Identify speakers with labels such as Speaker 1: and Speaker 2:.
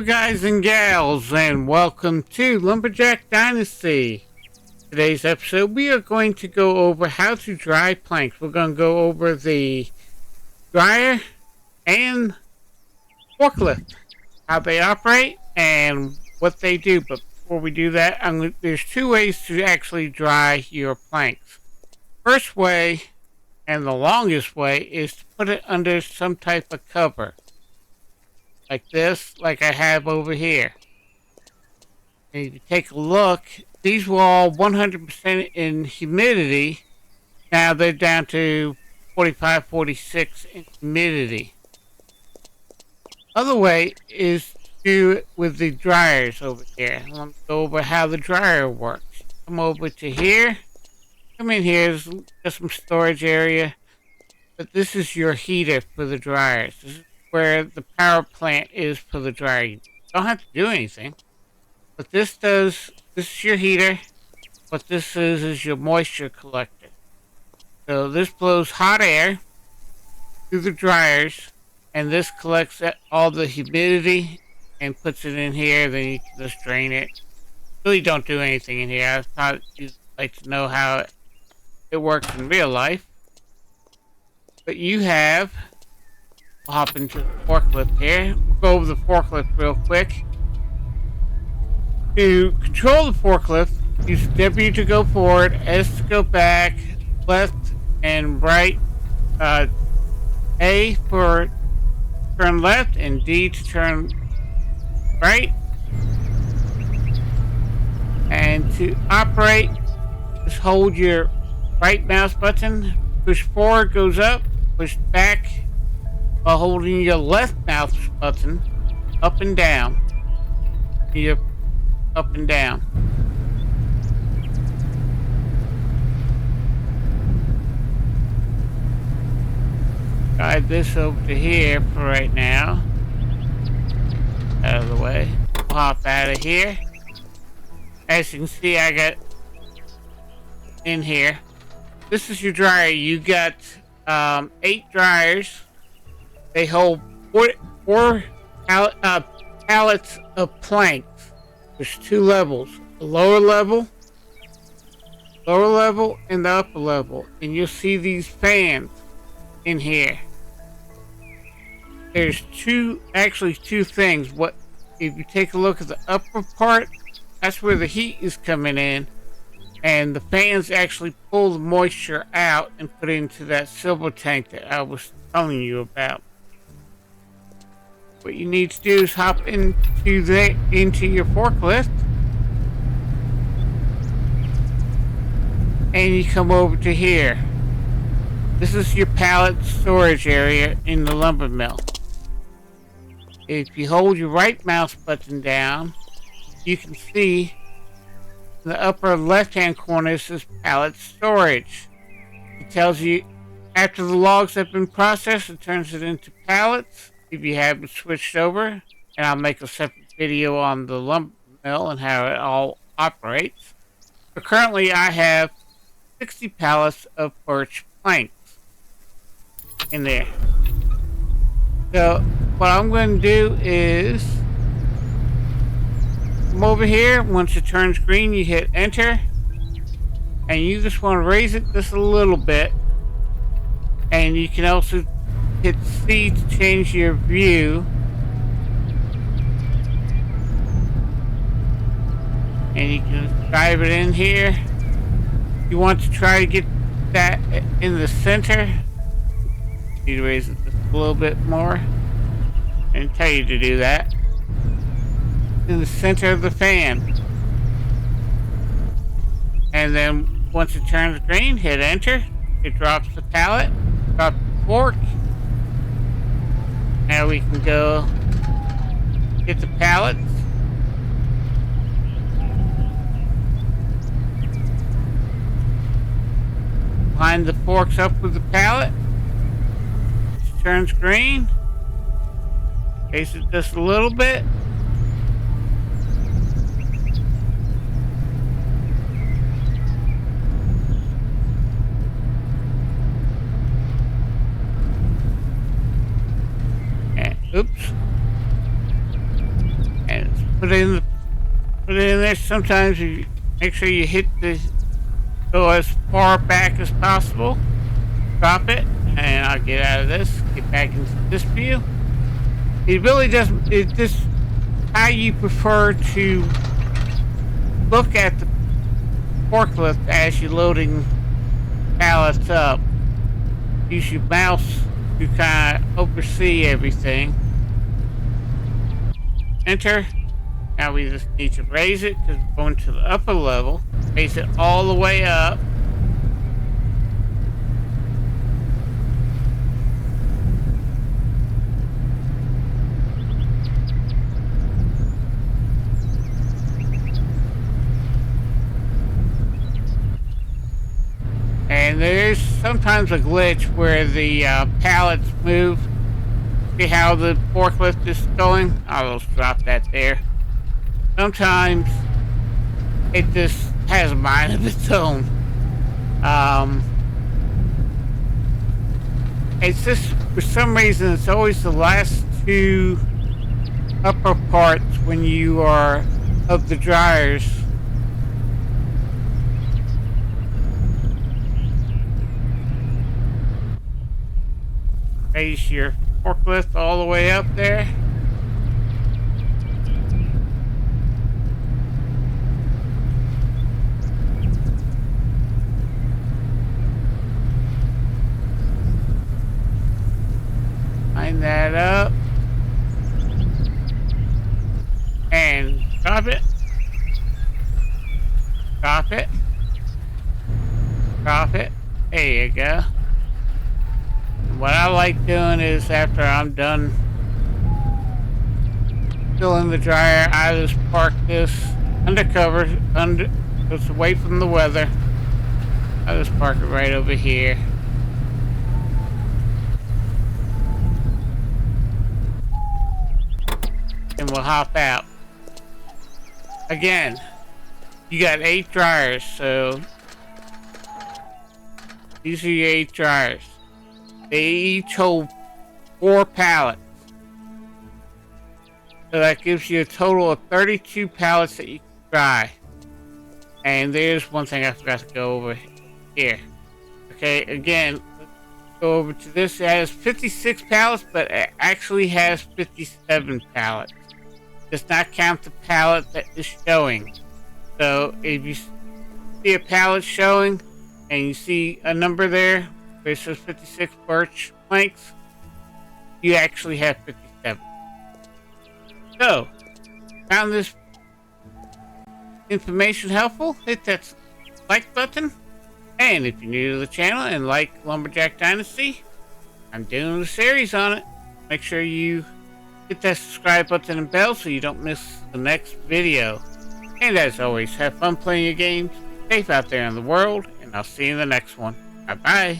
Speaker 1: guys and gals, and welcome to Lumberjack Dynasty. Today's episode, we are going to go over how to dry planks. We're going to go over the dryer and forklift, how they operate, and what they do. But before we do that, there's two ways to actually dry your planks. First way, and the longest way, is to put it under some type of cover. Like this, like I have over here. And if you take a look, these were all 100% in humidity. Now they're down to 45, 46 in humidity. Other way is to do it with the dryers over here. Let me go over how the dryer works. Come over to here. Come in here, there's just some storage area. But this is your heater for the dryers. This is where the power plant is for the dryer. You don't have to do anything. But this is your heater. What this is your moisture collector. So this blows hot air through the dryers, and this collects all the humidity and puts it in here. Then you can just drain it. Really don't do anything in here. I thought you'd like to know how it works in real life. But you have... hop into the forklift here. We'll go over the forklift real quick. To control the forklift, use W to go forward, S to go back, left and right, A for turn left, and D to turn right. And to operate, just hold your right mouse button, push forward goes up, push back while holding your left mouse button up and down. You're up and down. Guide this over to here for right now. Out of the way. Pop out of here. As you can see, I got in here. This is your dryer. You got 8 dryers. They hold four pallets of planks. There's 2 levels. The lower level, and the upper level. And you'll see these fans in here. There's actually two things. What if you take a look at the upper part, that's where the heat is coming in. And the fans actually pull the moisture out and put it into that silver tank that I was telling you about. What you need to do is hop into your forklift, and you come over to here. This is your pallet storage area in the lumber mill. If you hold your right mouse button down, you can see in the upper left hand corner says pallet storage. It tells you after the logs have been processed, it turns it into pallets. If you have it switched over, and I'll make a separate video on the lumber mill and how it all operates. But currently I have 60 pallets of birch planks in there. So what I'm going to do is come over here. Once it turns green, you hit enter, and you just want to raise it just a little bit, and you can also hit C to change your view, and you can drive it in here. You want to try to get that in the center. You raise it just a little bit more, and tell you to do that in the center of the fan. And then once it turns green, hit enter. It drops the pallet, drop the fork. Now we can go get the pallets. Line the forks up with the pallet. It turns green. Raise it just a little bit. Oops. put it in there. Sometimes you make sure you go as far back as possible. Drop it, and I'll get out of this. Get back into this view. It really doesn't. It's just how you prefer to look at the forklift as you're loading pallets up. Use your mouse to kind of oversee everything. Enter. Now we just need to raise it because we're going to the upper level. Raise it all the way up. And there's sometimes a glitch where the pallets move. See how the forklift is going? I'll just drop that there. Sometimes it just has a mind of its own. It's just, for some reason, it's always the last two upper parts when you are of the dryers. Raise your forklift all the way up there. Line that up. And drop it. Drop it. Drop it. There you go. What I like doing is after I'm done filling the dryer, I just park this undercover, just away from the weather. I just park it right over here. And we'll hop out. Again, you got 8 dryers, so these are your 8 dryers. They each hold 4 pallets. So that gives you a total of 32 pallets that you can dry. And there's one thing I forgot to go over here. Okay, again, let's go over to this. It has 56 pallets, but it actually has 57 pallets. Does not count the pallet that is showing. So if you see a pallet showing and you see a number there, where it says 56 birch planks, you actually have 57. So, found this information helpful? Hit that like button. And if you're new to the channel and like Lumberjack Dynasty, I'm doing a series on it. Make sure you hit that subscribe button and bell so you don't miss the next video. And as always, have fun playing your games. Safe out there in the world, and I'll see you in the next one. Bye bye.